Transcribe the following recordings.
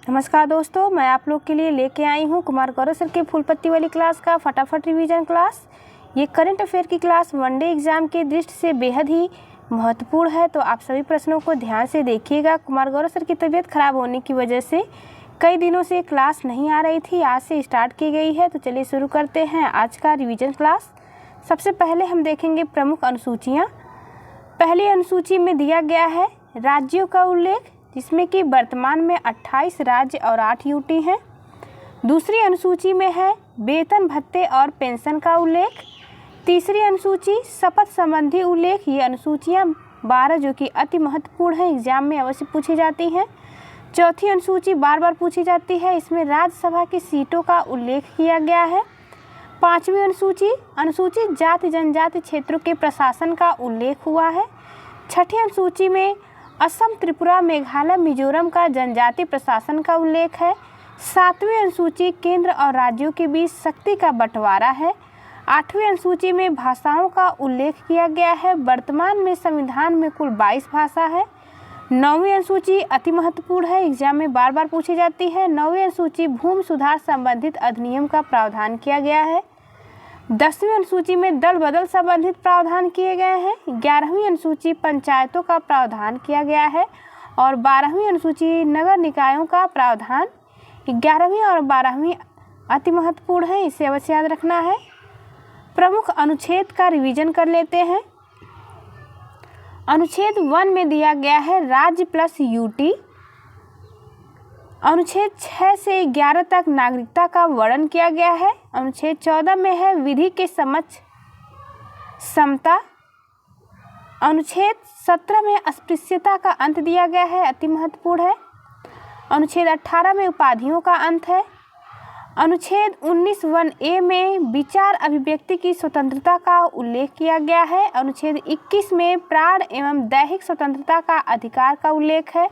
नमस्कार दोस्तों, मैं आप लोग के लिए लेके आई हूँ कुमार गौरव सर के फूलपत्ती वाली क्लास का फटाफट रिवीजन क्लास। ये करंट अफेयर की क्लास वनडे एग्जाम की दृष्टि से बेहद ही महत्वपूर्ण है, तो आप सभी प्रश्नों को ध्यान से देखिएगा। कुमार गौरव सर की तबीयत खराब होने की वजह से कई दिनों से क्लास नहीं आ रही थी, आज से स्टार्ट की गई है। तो चलिए शुरू करते हैं आज का रिवीजन क्लास। सबसे पहले हम देखेंगे प्रमुख अनुसूचियाँ। पहली अनुसूची में दिया गया है राज्यों का उल्लेख, जिसमें कि वर्तमान में 28 राज्य और 8 यूटी हैं। दूसरी अनुसूची में है वेतन भत्ते और पेंशन का उल्लेख। तीसरी अनुसूची शपथ संबंधी उल्लेख। ये अनुसूचियाँ 12 जो कि अति महत्वपूर्ण हैं, एग्जाम में अवश्य पूछी जाती हैं। चौथी अनुसूची बार बार पूछी जाती है, इसमें राज्यसभा की सीटों का उल्लेख किया गया है। पांचवी अनुसूची जाति जनजाति क्षेत्रों के प्रशासन का उल्लेख हुआ है। छठी अनुसूची में असम, त्रिपुरा, मेघालय, मिजोरम का जनजाति प्रशासन का उल्लेख है। सातवीं अनुसूची केंद्र और राज्यों के बीच शक्ति का बंटवारा है। आठवीं अनुसूची में भाषाओं का उल्लेख किया गया है। वर्तमान में संविधान में कुल 22 भाषा है। नौवीं अनुसूची अति महत्वपूर्ण है, एग्जाम में बार बार पूछी जाती है। नौवीं अनुसूची भूमि सुधार संबंधित अधिनियम का प्रावधान किया गया है। 10वीं अनुसूची में दल बदल संबंधित प्रावधान किए गए हैं। 11वीं अनुसूची पंचायतों का प्रावधान किया गया है और 12वीं अनुसूची नगर निकायों का प्रावधान। 11वीं और 12वीं अति महत्वपूर्ण है, इसे अवश्य याद रखना है। प्रमुख अनुच्छेद का रिवीजन कर लेते हैं। अनुच्छेद 1 में दिया गया है राज्य प्लस यूटी। अनुच्छेद 6 से 11 तक नागरिकता का वर्णन किया गया है। अनुच्छेद 14 में है विधि के समक्ष समता। अनुच्छेद 17 में अस्पृश्यता का अंत दिया गया है, अति महत्वपूर्ण है। अनुच्छेद 18 में उपाधियों का अंत है। अनुच्छेद 19(1)(a) में विचार अभिव्यक्ति की स्वतंत्रता का उल्लेख किया गया है। अनुच्छेद 21 में प्राण एवं दैहिक स्वतंत्रता का अधिकार का उल्लेख है।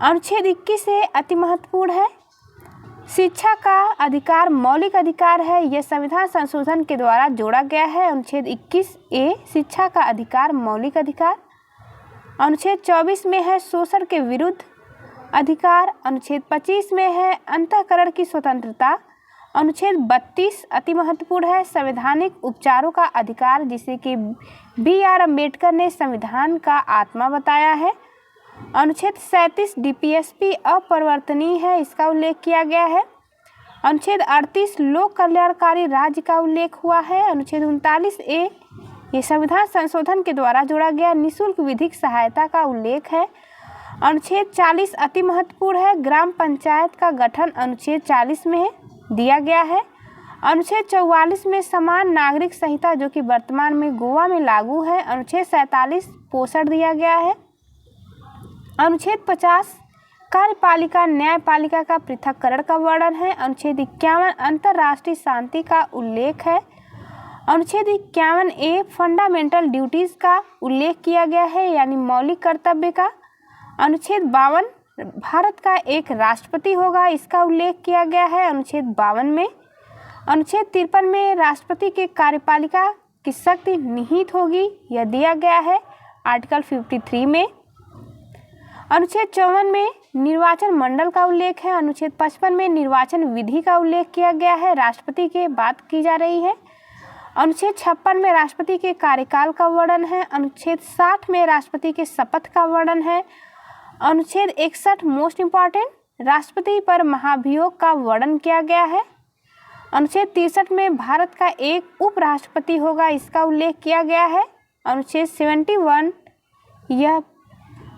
अनुच्छेद 21 से अति महत्वपूर्ण है। शिक्षा का अधिकार मौलिक अधिकार है, यह संविधान संशोधन के द्वारा जोड़ा गया है। अनुच्छेद 21(a) शिक्षा का अधिकार मौलिक अधिकार। अनुच्छेद 24 में है शोषण के विरुद्ध अधिकार। अनुच्छेद 25 में है अंतःकरण की स्वतंत्रता। अनुच्छेद 32 अति महत्वपूर्ण है, संवैधानिक उपचारों का अधिकार, जिसे कि B.R. अम्बेडकर ने संविधान का आत्मा बताया है। अनुच्छेद 37 DPSP अपरिवर्तनीय है, इसका उल्लेख किया गया है। अनुच्छेद 38 लोक कल्याणकारी राज्य का उल्लेख हुआ है। अनुच्छेद 39(a) ये संविधान संशोधन के द्वारा जोड़ा गया निःशुल्क विधिक सहायता का उल्लेख है। अनुच्छेद 40 अति महत्वपूर्ण है, ग्राम पंचायत का गठन अनुच्छेद 40 में दिया गया है। अनुच्छेद 44 में समान नागरिक संहिता, जो कि वर्तमान में गोवा में लागू है। अनुच्छेद 47 पोषण दिया गया है। अनुच्छेद 50 कार्यपालिका न्यायपालिका का पृथक्करण का वर्णन है। अनुच्छेद 51 अंतर्राष्ट्रीय शांति का उल्लेख है। अनुच्छेद 51(a) फंडामेंटल ड्यूटीज का उल्लेख किया गया है, यानी मौलिक कर्तव्य का। अनुच्छेद 52 भारत का एक राष्ट्रपति होगा, इसका उल्लेख किया गया है अनुच्छेद 52 में। अनुच्छेद 53 में राष्ट्रपति के कार्यपालिका की शक्ति निहित होगी, यह दिया गया है आर्टिकल 53 में। अनुच्छेद 54 में निर्वाचन मंडल का उल्लेख है। अनुच्छेद 55 में निर्वाचन विधि का उल्लेख किया गया है, राष्ट्रपति की बात की जा रही है। अनुच्छेद 56 में राष्ट्रपति के कार्यकाल का वर्णन है। अनुच्छेद 60 में राष्ट्रपति के शपथ का वर्णन है। अनुच्छेद 61 मोस्ट इम्पॉर्टेंट राष्ट्रपति पर महाभियोग का वर्णन किया गया है। अनुच्छेद 63 में भारत का एक उपराष्ट्रपति होगा, इसका उल्लेख किया गया है। अनुच्छेद 71 यह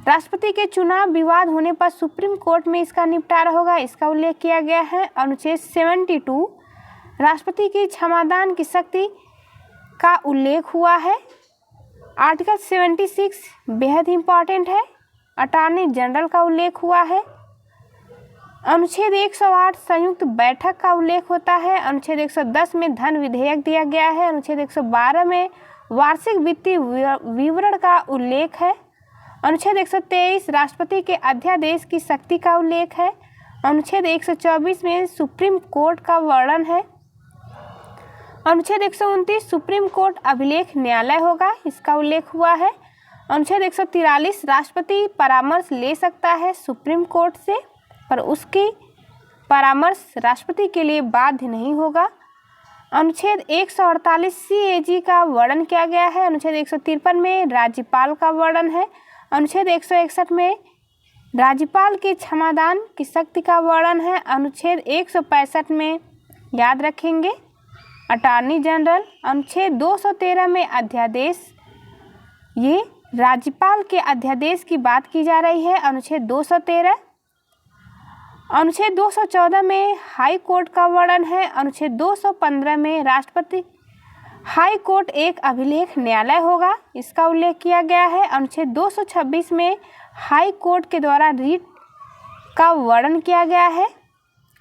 राष्ट्रपति के चुनाव विवाद होने पर सुप्रीम कोर्ट में इसका निपटारा होगा, इसका उल्लेख किया गया है। अनुच्छेद 72 राष्ट्रपति की क्षमादान की शक्ति का उल्लेख हुआ है। आर्टिकल 76 बेहद इंपॉर्टेंट है, अटॉर्नी जनरल का उल्लेख हुआ है। अनुच्छेद 108 संयुक्त बैठक का उल्लेख होता है। अनुच्छेद 110 में धन विधेयक दिया गया है। अनुच्छेद 112 में वार्षिक वित्तीय विवरण का उल्लेख है। अनुच्छेद 123 राष्ट्रपति के अध्यादेश की शक्ति का उल्लेख है। अनुच्छेद 124 में सुप्रीम कोर्ट का वर्णन है। अनुच्छेद 129 सुप्रीम कोर्ट अभिलेख न्यायालय होगा, इसका उल्लेख हुआ है। अनुच्छेद 143 राष्ट्रपति परामर्श ले सकता है सुप्रीम कोर्ट से। पर उसकी परामर्श राष्ट्रपति के लिए बाध्य नहीं होगा। अनुच्छेद 148 CAG का वर्णन किया गया है। अनुच्छेद 153 में राज्यपाल का वर्णन है। अनुच्छेद 161 में राज्यपाल के क्षमादान की शक्ति का वर्णन है। अनुच्छेद 165 में याद रखेंगे अटॉर्नी जनरल। अनुच्छेद 213 में अध्यादेश, ये राज्यपाल के अध्यादेश की बात की जा रही है। अनुच्छेद 213। अनुच्छेद 214 में हाई कोर्ट का वर्णन है। अनुच्छेद 215 में राष्ट्रपति हाई कोर्ट एक अभिलेख न्यायालय होगा, इसका उल्लेख किया गया है। अनुच्छेद 226 में हाई कोर्ट के द्वारा रीट का वर्णन किया गया है।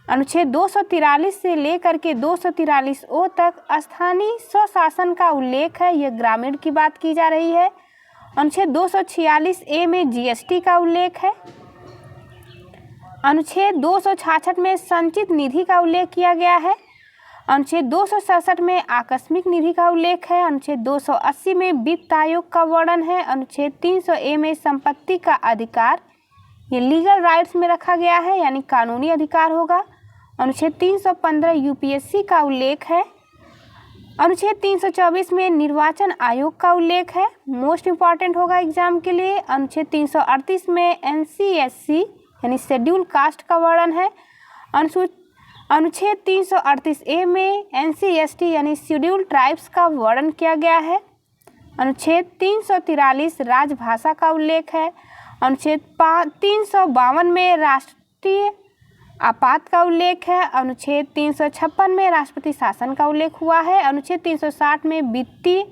अनुच्छेद 243 से लेकर के 243O तक स्थानीय स्वशासन का उल्लेख है, यह ग्रामीण की बात की जा रही है। अनुच्छेद 246A में GST का उल्लेख है। अनुच्छेद 266 में संचित निधि का उल्लेख किया गया है। अनुच्छेद 267 में आकस्मिक निधि का उल्लेख है। अनुच्छेद 280 में वित्त आयोग का वर्णन है। अनुच्छेद 300A में संपत्ति का अधिकार, ये लीगल राइट्स में रखा गया है, यानी कानूनी अधिकार होगा। अनुच्छेद 315 UPSC का उल्लेख है। अनुच्छेद 324 में निर्वाचन आयोग का उल्लेख है, मोस्ट इम्पॉर्टेंट होगा एग्जाम के लिए। अनुच्छेद 338 में NCSC यानी शेड्यूल कास्ट का वर्णन है। अनुच्छेद 338A में NCST यानी शेड्यूल ट्राइब्स का वर्णन किया गया है। अनुच्छेद 343 राजभाषा का उल्लेख है। अनुच्छेद 352 में राष्ट्रीय आपात का उल्लेख है। अनुच्छेद 356 में राष्ट्रपति शासन का उल्लेख हुआ है। अनुच्छेद 360 में वित्तीय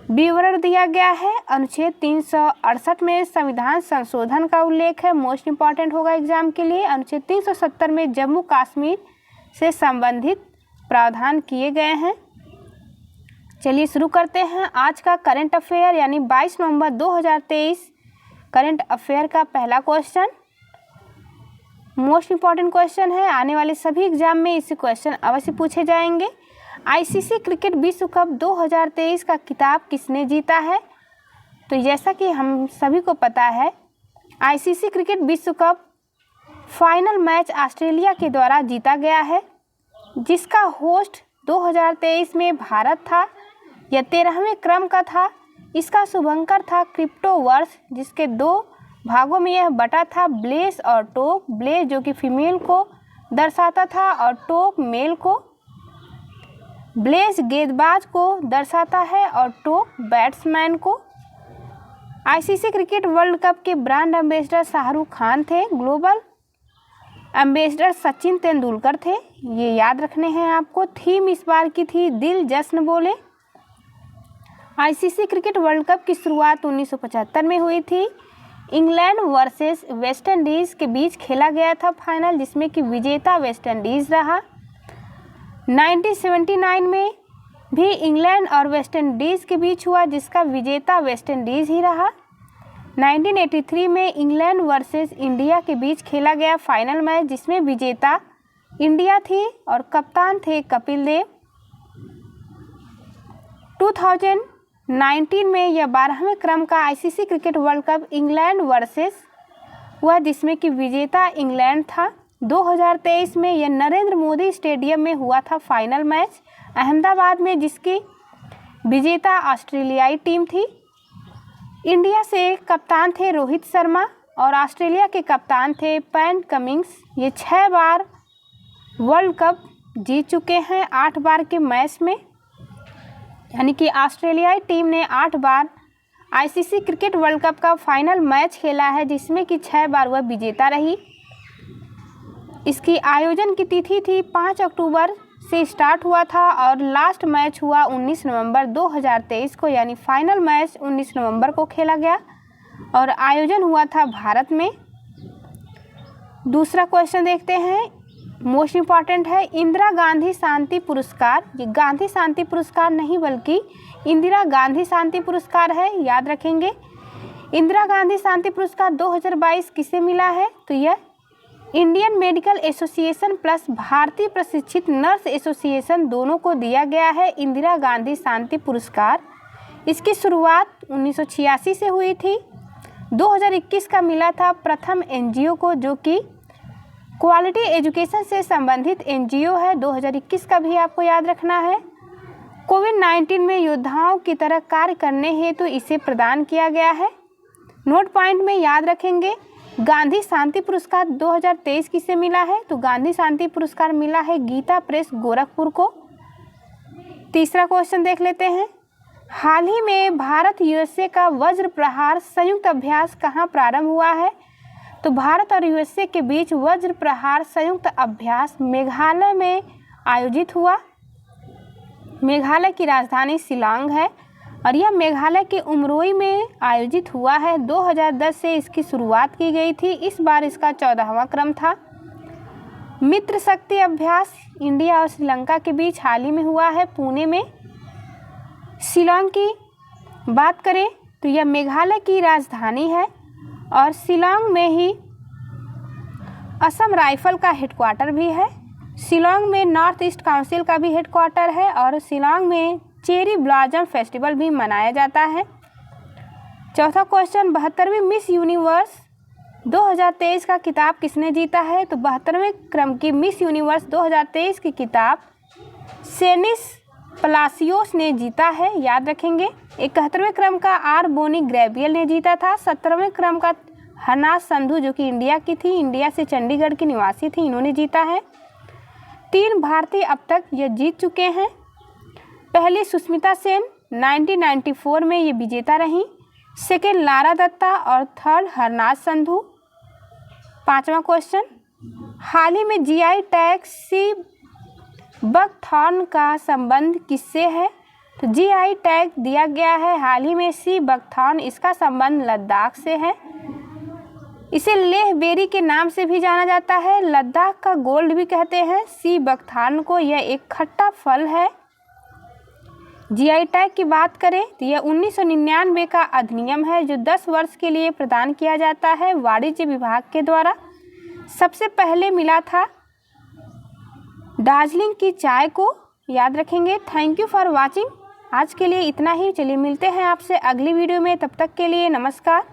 विवरण दिया गया है। अनुच्छेद 368 में संविधान संशोधन का उल्लेख है, मोस्ट इम्पॉर्टेंट होगा एग्जाम के लिए। अनुच्छेद 370 में जम्मू कश्मीर से संबंधित प्रावधान किए गए हैं। चलिए शुरू करते हैं आज का करंट अफेयर यानी 22 नवंबर 2023 करंट अफेयर का पहला क्वेश्चन। मोस्ट इम्पॉर्टेंट क्वेश्चन है, आने वाले सभी एग्जाम में इसे क्वेश्चन अवश्य पूछे जाएंगे। ICC क्रिकेट विश्व कप 2023 का खिताब किसने जीता है? तो जैसा कि हम सभी को पता है, ICC क्रिकेट विश्व कप फाइनल मैच ऑस्ट्रेलिया के द्वारा जीता गया है, जिसका होस्ट 2023 में भारत था। यह 13वें क्रम का था। इसका शुभंकर था क्रिप्टो वर्स, जिसके 2 भागों में यह बटा था, ब्लेस और टोक। ब्लेस जो कि फीमेल को दर्शाता था और टोक मेल को। ब्लेस गेंदबाज को दर्शाता है और टोक बैट्समैन को। ICC क्रिकेट वर्ल्ड कप के ब्रांड एम्बेसडर शाहरुख खान थे। ग्लोबल एम्बेसडर सचिन तेंदुलकर थे, ये याद रखने हैं आपको। थीम इस बार की थी दिल जश्न बोले। ICC क्रिकेट वर्ल्ड कप की शुरुआत 1975 में हुई थी। इंग्लैंड वर्सेस वेस्ट इंडीज़ के बीच खेला गया था फाइनल, जिसमें कि विजेता वेस्ट इंडीज़ रहा। 1979 में भी इंग्लैंड और वेस्ट इंडीज़ के बीच हुआ, जिसका विजेता वेस्ट इंडीज़ ही रहा। 1983 में इंग्लैंड वर्सेस इंडिया के बीच खेला गया फाइनल मैच, जिसमें विजेता इंडिया थी और कप्तान थे कपिल देव। 2019 में यह 12वें क्रम का ICC cricket world cup England versus हुआ, जिसमें कि विजेता इंग्लैंड था। 2023 में यह नरेंद्र मोदी स्टेडियम में हुआ था फाइनल मैच अहमदाबाद में, जिसकी विजेता ऑस्ट्रेलियाई टीम थी। इंडिया से कप्तान थे रोहित शर्मा और ऑस्ट्रेलिया के कप्तान थे पैट कमिंस। ये 6 बार वर्ल्ड कप जीत चुके हैं 8 बार के मैच में, यानी कि ऑस्ट्रेलियाई टीम ने 8 बार ICC क्रिकेट वर्ल्ड कप का फाइनल मैच खेला है, जिसमें कि 6 बार वह विजेता रही। इसकी आयोजन की तिथि थी 5 अक्टूबर से स्टार्ट हुआ था और लास्ट मैच हुआ 19 नवंबर 2023 को, यानी फाइनल मैच 19 नवंबर को खेला गया और आयोजन हुआ था भारत में। दूसरा क्वेश्चन देखते हैं, मोस्ट इम्पॉर्टेंट है। इंदिरा गांधी शांति पुरस्कार, ये गांधी शांति पुरस्कार नहीं बल्कि इंदिरा गांधी शांति पुरस्कार है, याद रखेंगे। इंदिरा गांधी शांति पुरस्कार 2022 किसे मिला है? तो यह इंडियन मेडिकल एसोसिएशन प्लस भारतीय प्रशिक्षित नर्स एसोसिएशन दोनों को दिया गया है इंदिरा गांधी शांति पुरस्कार। इसकी शुरुआत 1986 से हुई थी। 2021 का मिला था प्रथम NGO को, जो कि क्वालिटी एजुकेशन से संबंधित एनजीओ है, 2021 का भी आपको याद रखना है। कोविड-19 में योद्धाओं की तरह कार्य करने हेतु इसे प्रदान किया गया है। नोट पॉइंट में याद रखेंगे, गांधी शांति पुरस्कार 2023 किसे मिला है? तो गांधी शांति पुरस्कार मिला है गीता प्रेस गोरखपुर को। तीसरा क्वेश्चन देख लेते हैं। हाल ही में भारत यूएसए का वज्र प्रहार संयुक्त अभ्यास कहाँ प्रारंभ हुआ है? तो भारत और यूएसए के बीच वज्र प्रहार संयुक्त अभ्यास मेघालय में आयोजित हुआ। मेघालय की राजधानी शिलांग है और यह मेघालय के उमरोई में आयोजित हुआ है। 2010 से इसकी शुरुआत की गई थी। इस बार इसका 14वां क्रम था। मित्र शक्ति अभ्यास इंडिया और श्रीलंका के बीच हाल ही में हुआ है, पुणे में। शिलांग की बात करें तो यह मेघालय की राजधानी है और शिलांग में ही असम राइफल का हेडक्वार्टर भी है। शिलांग में नॉर्थ ईस्ट काउंसिल का भी हेडक्वार्टर है और शिलांग में चेरी ब्लॉसम फेस्टिवल भी मनाया जाता है। चौथा क्वेश्चन, 72वीं मिस यूनिवर्स 2023 का खिताब किसने जीता है? तो 72वें क्रम की मिस यूनिवर्स 2023 की खिताब सेनिस पलासियोस ने जीता है, याद रखेंगे। 71वें क्रम का आर बोनी ग्रेबियल ने जीता था। 17वें क्रम का हरनाज संधू जो कि इंडिया की थी, इंडिया से चंडीगढ़ की निवासी थी, इन्होंने जीता है। 3 भारतीय अब तक ये जीत चुके हैं। पहली सुष्मिता सेन 1994 में ये विजेता रहीं। सेकेंड लारा दत्ता और थर्ड हरनाज संधू। 5वां क्वेश्चन, हाल ही में जीआई टैग सी बकथॉर्न का संबंध किससे है? तो जीआई टैग दिया गया है हाल ही में सी बकथॉर्न, इसका संबंध लद्दाख से है। इसे लेह बेरी के नाम से भी जाना जाता है, लद्दाख का गोल्ड भी कहते हैं सी बकथॉर्न को। यह एक खट्टा फल है। जीआई टैग की बात करें तो यह 1999 का अधिनियम है जो 10 वर्ष के लिए प्रदान किया जाता है वाणिज्य विभाग के द्वारा। सबसे पहले मिला था दार्जिलिंग की चाय को, याद रखेंगे। Thank you for watching. आज के लिए इतना ही। चलिए मिलते हैं आपसे अगली वीडियो में, तब तक के लिए नमस्कार।